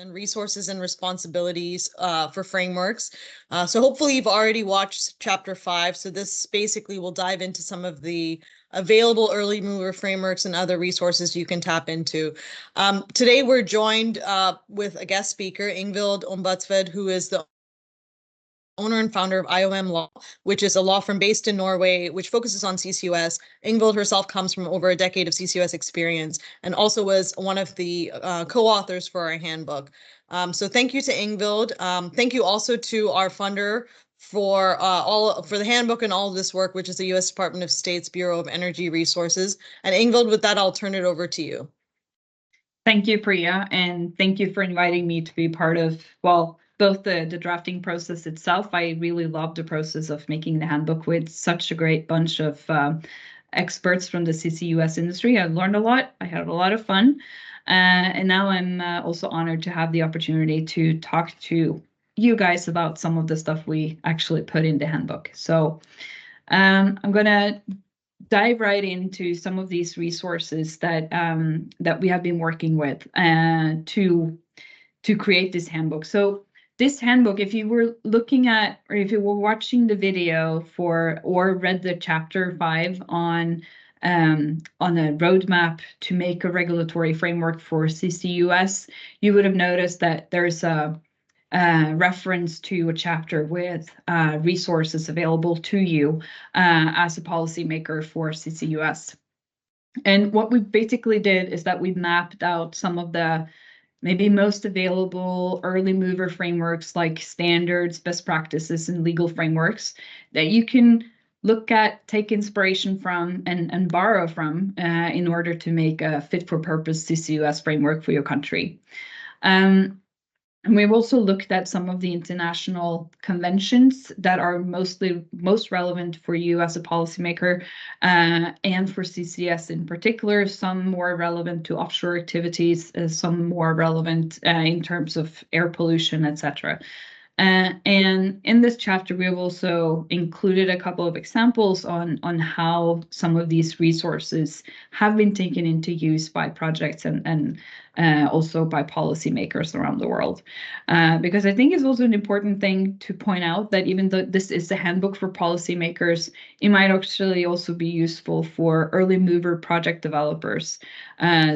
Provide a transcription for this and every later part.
and resources and responsibilities for frameworks. So hopefully you've already watched chapter 5. So this basically will dive into some of the available early mover frameworks and other resources you can tap into. Today we're joined with a guest speaker, Ingvild Ombudsved, who is the owner and founder of IOM Law, which is a law firm based in Norway, which focuses on CCUS. Ingvild herself comes from over a decade of CCUS experience and also was one of the co-authors for our handbook. So thank you to Ingvild. Thank you also to our funder for the handbook and all of this work, which is the U.S. Department of State's Bureau of Energy Resources. And Ingvild, with that, I'll turn it over to you. Thank you, Priya, and thank you for inviting me to be part of, well, both the drafting process itself. I really love the process of making the handbook with such a great bunch of experts from the CCUS industry. I learned a lot. I had a lot of fun. And now I'm also honored to have the opportunity to talk to you guys about some of the stuff we actually put in the handbook. So I'm going to dive right into some of these resources that that we have been working with to create this handbook. So this handbook, if you were looking at, or if you were watching the video for, or read the chapter 5 on a roadmap to make a regulatory framework for CCUS, you would have noticed that there's a reference to a chapter with resources available to you as a policymaker for CCUS. And what we basically did is that we mapped out some of the maybe most available early mover frameworks, like standards, best practices, and legal frameworks that you can look at, take inspiration from, and borrow from in order to make a fit-for-purpose CCUS framework for your country. And we've also looked at some of the international conventions that are most relevant for you as a policymaker and for CCS in particular, some more relevant to offshore activities, some more relevant in terms of air pollution, etc. And in this chapter, we have also included a couple of examples on how some of these resources have been taken into use by projects and also by policymakers around the world. Because I think it's also an important thing to point out that even though this is a handbook for policymakers, it might actually also be useful for early mover project developers.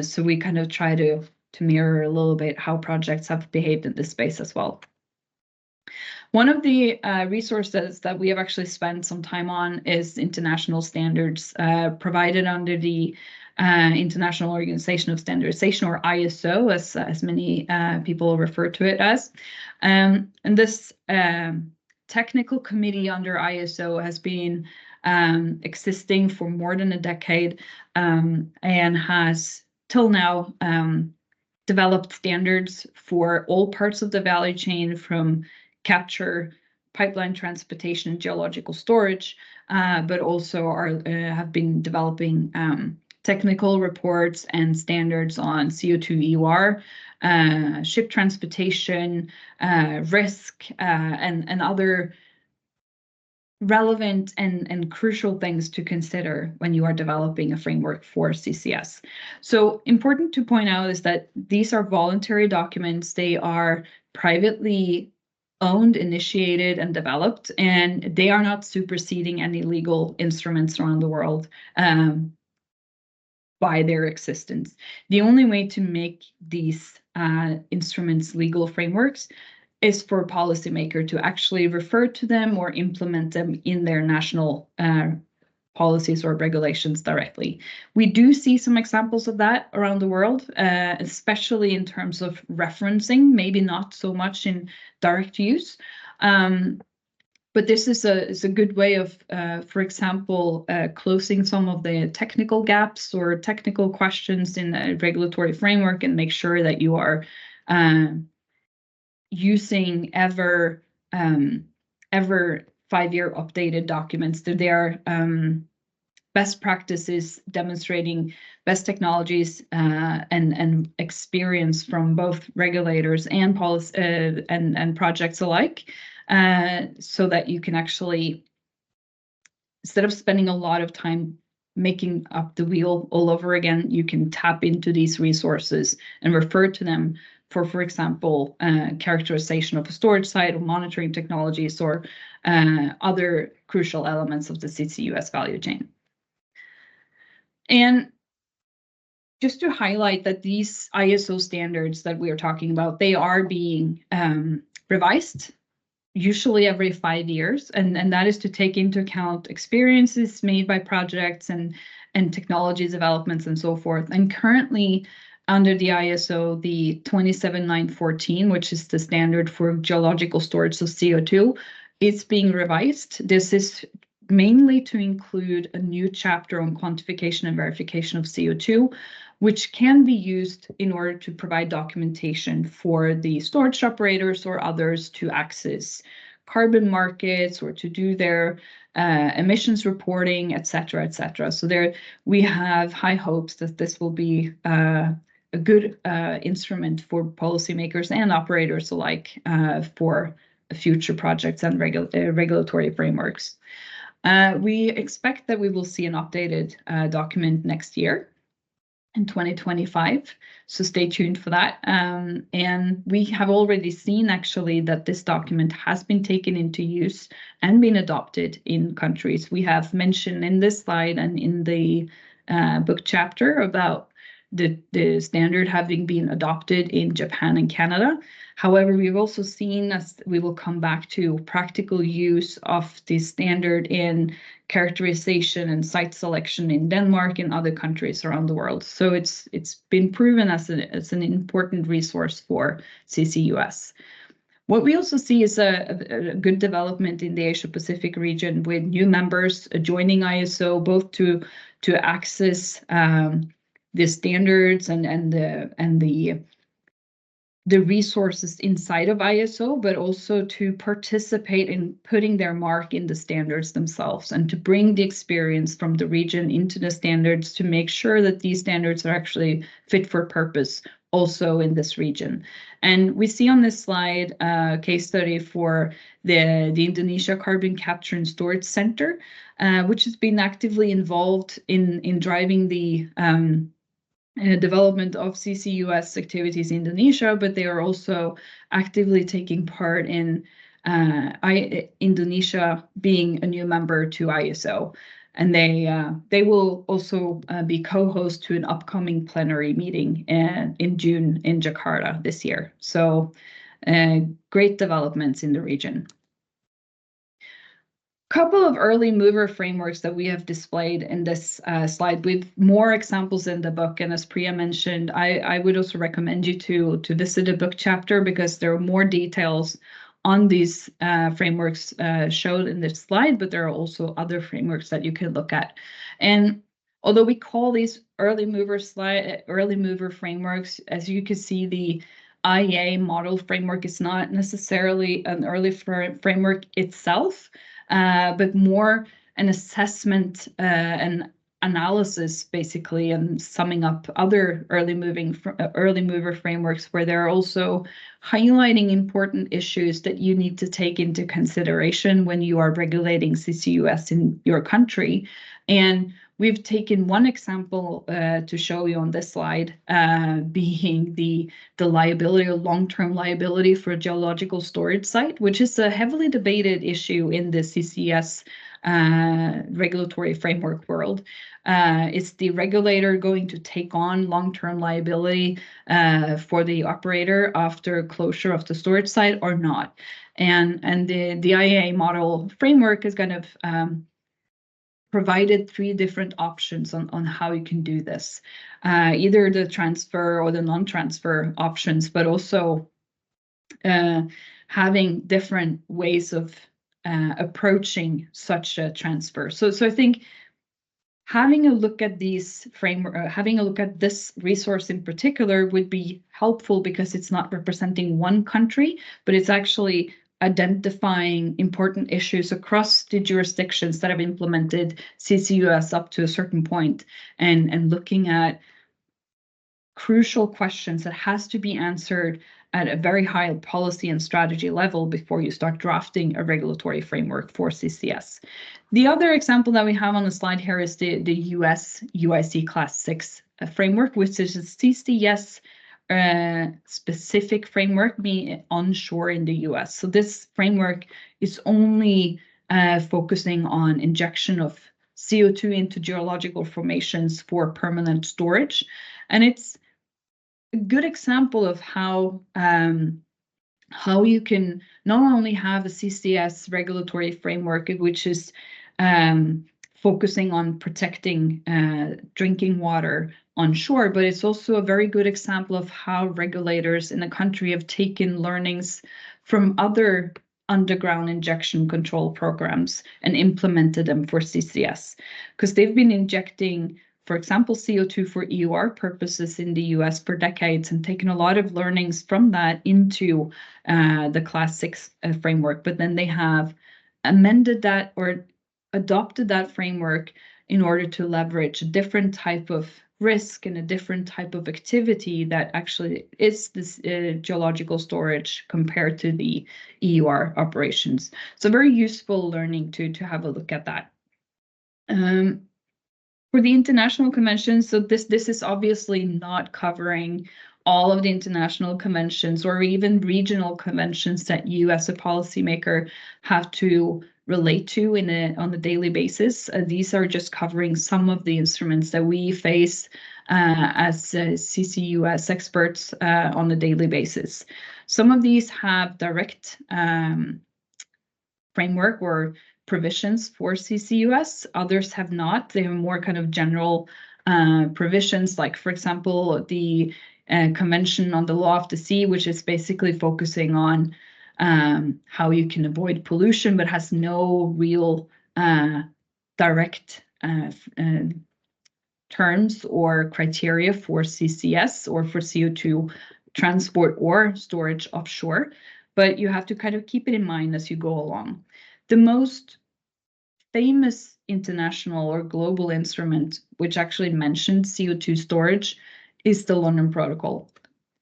So we kind of try to mirror a little bit how projects have behaved in this space as well. One of the resources that we have actually spent some time on is international standards provided under the International Organization of Standardization, or ISO, as many people refer to it as. And this technical committee under ISO has been existing for more than a decade and has till now developed standards for all parts of the value chain, from capture, pipeline transportation, and geological storage, but also have been developing technical reports and standards on CO2 EOR, ship transportation, risk, and other relevant and crucial things to consider when you are developing a framework for CCS. So important to point out is that these are voluntary documents. They are privately owned, initiated, and developed, and they are not superseding any legal instruments around the world by their existence. The only way to make these instruments legal frameworks is for a policymaker to actually refer to them or implement them in their national policies or regulations directly. We do see some examples of that around the world, especially in terms of referencing, maybe not so much in direct use. But this is a good way of, for example, closing some of the technical gaps or technical questions in a regulatory framework, and make sure that you are using ever 5-year updated documents. That they are best practices demonstrating best technologies and experience from both regulators and policy and projects alike, so that you can actually, instead of spending a lot of time making up the wheel all over again, you can tap into these resources and refer to them for example, characterization of a storage site or monitoring technologies or other crucial elements of the CCUS value chain. And just to highlight that these ISO standards that we are talking about, they are being revised usually every 5 years, and that is to take into account experiences made by projects and technology developments and so forth. And currently, under the ISO, the 27914, which is the standard for geological storage of CO2, it's being revised. This is mainly to include a new chapter on quantification and verification of CO2, which can be used in order to provide documentation for the storage operators or others to access carbon markets or to do their emissions reporting, et cetera, et cetera. So there we have high hopes that this will be a good instrument for policymakers and operators alike for future projects and regulatory frameworks. We expect that we will see an updated document next year in 2025, so stay tuned for that. And we have already seen actually that this document has been taken into use and been adopted in countries. We have mentioned in this slide and in the book chapter about the standard having been adopted in Japan and Canada. However, we've also seen, as we will come back to, practical use of the standard in characterization and site selection in Denmark and other countries around the world. So it's been proven as an important resource for CCUS. What we also see is a good development in the Asia-Pacific region with new members joining ISO, both to access the standards and the resources inside of ISO, but also to participate in putting their mark in the standards themselves and to bring the experience from the region into the standards to make sure that these standards are actually fit for purpose also in this region. And we see on this slide a case study for the Indonesia Carbon Capture and Storage Center, which has been actively involved in driving the development of CCUS activities in Indonesia, but they are also actively taking part in Indonesia being a new member to ISO. And they will also be co-host to an upcoming plenary meeting in June in Jakarta this year. So great developments in the region. Couple of early mover frameworks that we have displayed in this slide with more examples in the book. And as Priya mentioned, I would also recommend you to visit the book chapter because there are more details on these frameworks showed in this slide, but there are also other frameworks that you can look at. And although we call these early mover frameworks, as you can see, the IEA model framework is not necessarily an early framework itself, but more an assessment and analysis, basically, and summing up other early mover frameworks where they're also highlighting important issues that you need to take into consideration when you are regulating CCUS in your country. And we've taken one example to show you on this slide, being the liability or long-term liability for a geological storage site, which is a heavily debated issue in the CCS regulatory framework world. Is the regulator going to take on long-term liability for the operator after closure of the storage site or not? And the IEA model framework is kind of provided 3 different options on how you can do this, either the transfer or the non-transfer options, but also having different ways of approaching such a transfer. So I think having a look at these framework, having a look at this resource in particular would be helpful because it's not representing one country, but it's actually identifying important issues across the jurisdictions that have implemented CCUS up to a certain point, and looking at crucial questions that has to be answered at a very high policy and strategy level before you start drafting a regulatory framework for CCS. The other example that we have on the slide here is the US UIC Class 6 framework, which is a CCS specific framework being onshore in the US. So this framework is only focusing on injection of CO2 into geological formations for permanent storage. And it's a good example of how you can not only have a CCS regulatory framework, which is focusing on protecting drinking water onshore, but it's also a very good example of how regulators in the country have taken learnings from other underground injection control programs and implemented them for CCS, because they've been injecting, for example, CO2 for EUR purposes in the US for decades and taken a lot of learnings from that into the Class 6 framework. But then they have amended that or adopted that framework in order to leverage a different type of risk and a different type of activity that actually is this geological storage compared to the EUR operations. So very useful learning to have a look at that. For the international conventions, so this is obviously not covering all of the international conventions or even regional conventions that you as a policymaker have to relate to on a daily basis. These are just covering some of the instruments that we face as CCUS experts on a daily basis. Some of these have direct framework or provisions for CCUS. Others have not. They have more kind of general provisions, like, for example, the Convention on the Law of the Sea, which is basically focusing on how you can avoid pollution, but has no real direct terms or criteria for CCS or for CO2 transport or storage offshore. But you have to kind of keep it in mind as you go along. The most famous international or global instrument, which actually mentioned CO2 storage, is the London Protocol.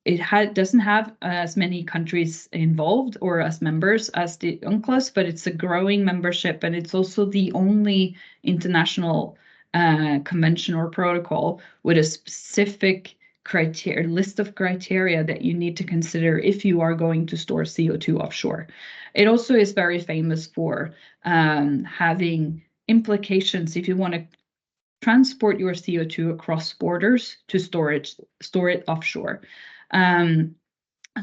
It doesn't have as many countries involved or as members as the UNCLOS, but it's a growing membership, and it's also the only international convention or protocol with a specific list of criteria that you need to consider if you are going to store CO2 offshore. It also is very famous for having implications if you want to transport your CO2 across borders to store it offshore.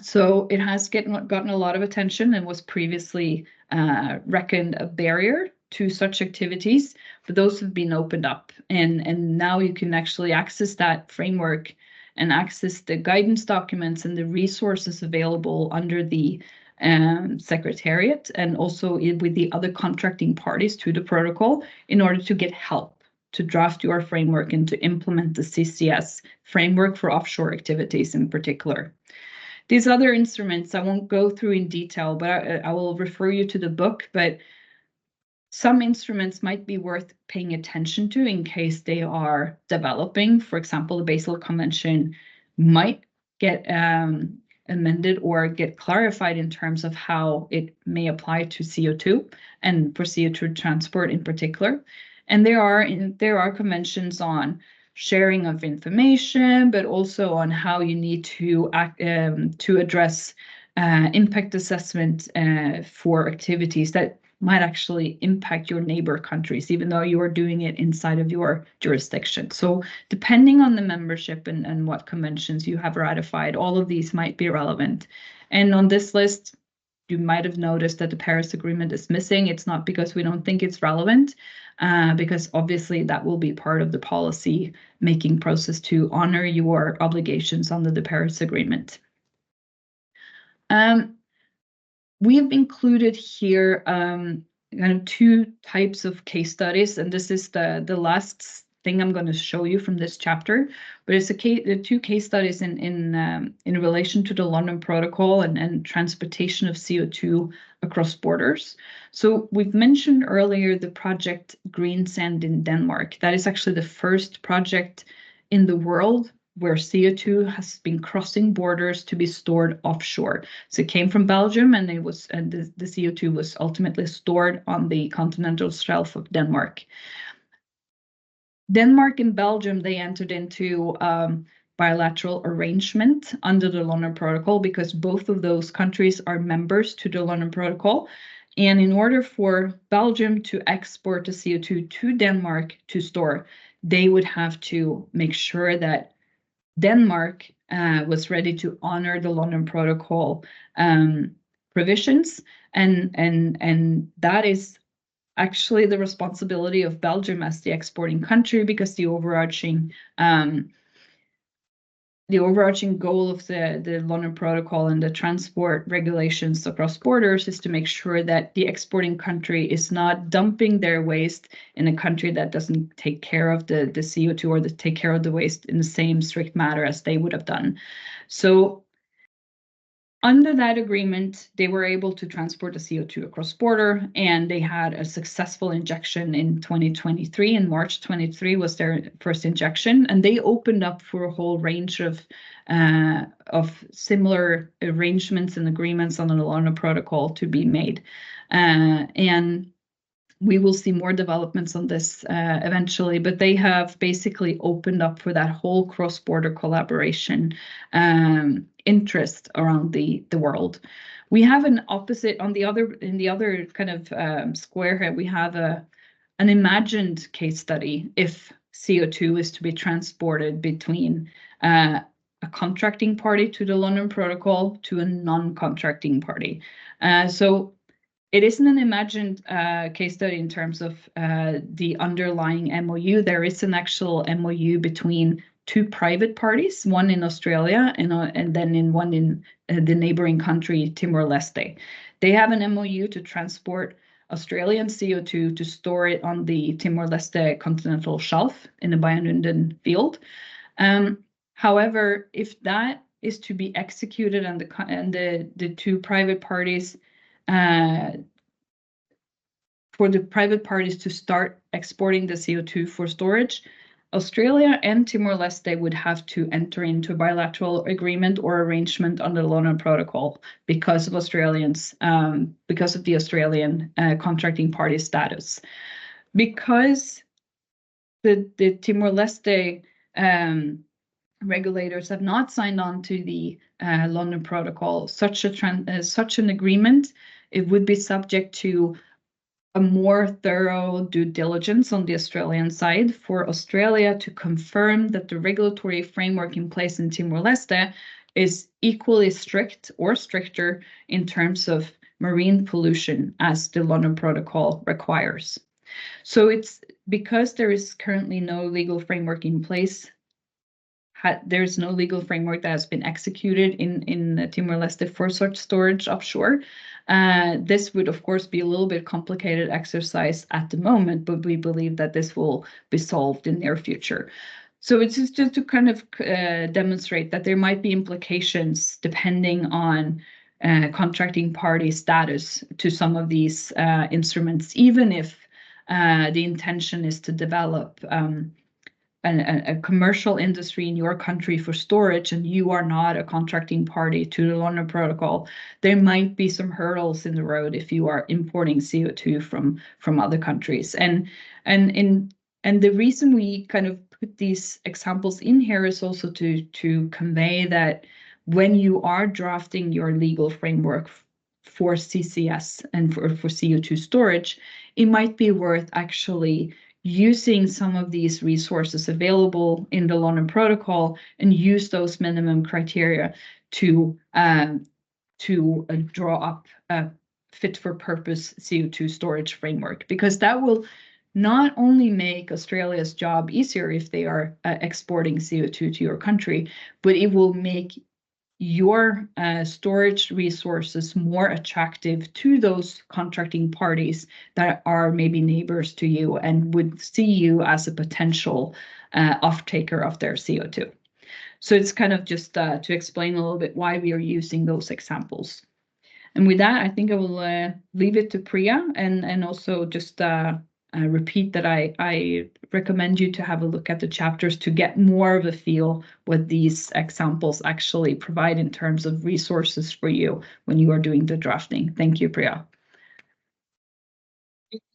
So it has gotten a lot of attention and was previously reckoned a barrier to such activities, but those have been opened up, and now you can actually access that framework and access the guidance documents and the resources available under the Secretariat, and also with the other contracting parties to the protocol, in order to get help to draft your framework and to implement the CCS framework for offshore activities in particular. These other instruments I won't go through in detail, but I will refer you to the book. But some instruments might be worth paying attention to in case they are developing. For example, the Basel Convention might get amended or get clarified in terms of how it may apply to CO2 and for CO2 transport in particular. And there are conventions on sharing of information, but also on how you need to address impact assessment for activities that might actually impact your neighbor countries, even though you are doing it inside of your jurisdiction. So depending on the membership and what conventions you have ratified, all of these might be relevant. And on this list, you might have noticed that the Paris Agreement is missing. It's not because we don't think it's relevant, because obviously that will be part of the policy making process to honor your obligations under the Paris Agreement. We have included here kind of two types of case studies, and this is the last thing I'm going to show you from this chapter. But it's the two case studies in relation to the London Protocol and transportation of CO2 across borders. So we've mentioned earlier the project Greensand in Denmark. That is actually the first project in the world where CO2 has been crossing borders to be stored offshore. So it came from Belgium, and the CO2 was ultimately stored on the continental shelf of Denmark. Denmark and Belgium, they entered into bilateral arrangement under the London Protocol, because both of those countries are members to the London Protocol. And in order for Belgium to export the CO2 to Denmark to store, they would have to make sure that Denmark was ready to honor the London Protocol provisions, and that is actually the responsibility of Belgium as the exporting country, because the overarching goal of the London Protocol and the transport regulations across borders is to make sure that the exporting country is not dumping their waste in a country that doesn't take care of the CO2 or take care of the waste in the same strict manner as they would have done. So under that agreement, they were able to transport the CO2 across border, and they had a successful injection in 2023. In March 23 was their first injection, and they opened up for a whole range of similar arrangements and agreements on the London Protocol to be made. And we will see more developments on this eventually, but they have basically opened up for that whole cross-border collaboration interest around the world. We have an opposite in the other kind of square here. We have an imagined case study if CO2 is to be transported between a contracting party to the London Protocol to a non-contracting party. So it isn't an imagined case study in terms of the underlying MOU. There is an actual MOU between two private parties, one in Australia and then one in the neighboring country, Timor-Leste. They have an MOU to transport Australian CO2 to store it on the Timor-Leste continental shelf in the Bayan-Undan field. However, if that is to be executed and the two private parties for the private parties to start exporting the CO2 for storage, Australia and Timor-Leste would have to enter into a bilateral agreement or arrangement under the London Protocol because of the Australian contracting party status. Because the Timor-Leste regulators have not signed on to the London Protocol, such an agreement, it would be subject to a more thorough due diligence on the Australian side for Australia to confirm that the regulatory framework in place in Timor-Leste is equally strict or stricter in terms of marine pollution as the London Protocol requires. So it's because there is currently no legal framework in place. There's no legal framework that has been executed in Timor-Leste for such storage offshore. This would, of course, be a little bit complicated exercise at the moment, but we believe that this will be solved in the near future. So it's just to kind of demonstrate that there might be implications depending on contracting party status to some of these instruments, even if the intention is to develop a commercial industry in your country for storage and you are not a contracting party to the London Protocol. There might be some hurdles in the road if you are importing CO2 from other countries. And the reason we kind of put these examples in here is also to convey that when you are drafting your legal framework for CCS and for CO2 storage, it might be worth actually using some of these resources available in the London Protocol and use those minimum criteria to draw up a fit-for-purpose CO2 storage framework, because that will not only make Australia's job easier if they are exporting CO2 to your country, but it will make your storage resources more attractive to those contracting parties that are maybe neighbors to you and would see you as a potential off-taker of their CO2. So it's kind of just to explain a little bit why we are using those examples. And with that, I think I will leave it to Priya and also just repeat that I recommend you to have a look at the chapters to get more of a feel what these examples actually provide in terms of resources for you when you are doing the drafting. Thank you, Priya.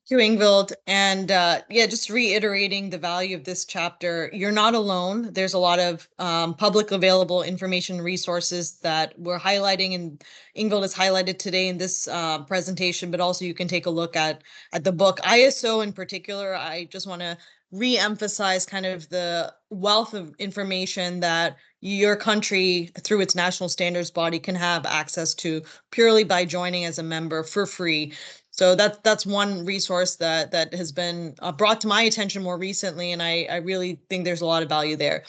Thank you, Ingvild. And yeah, just reiterating the value of this chapter. You're not alone. There's a lot of public available information resources that we're highlighting, and Ingvild has highlighted today in this presentation, but also you can take a look at the book. ISO in particular, I just want to re-emphasize kind of the wealth of information that your country, through its national standards body, can have access to purely by joining as a member for free. So that's one resource that has been brought to my attention more recently, and I really think there's a lot of value there.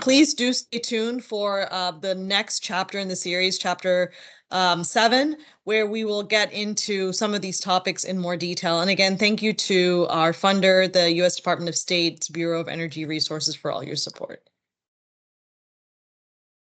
Please do stay tuned for the next chapter in the series, chapter 7, where we will get into some of these topics in more detail. And again, thank you to our funder, the U.S. Department of State's Bureau of Energy Resources, for all your support.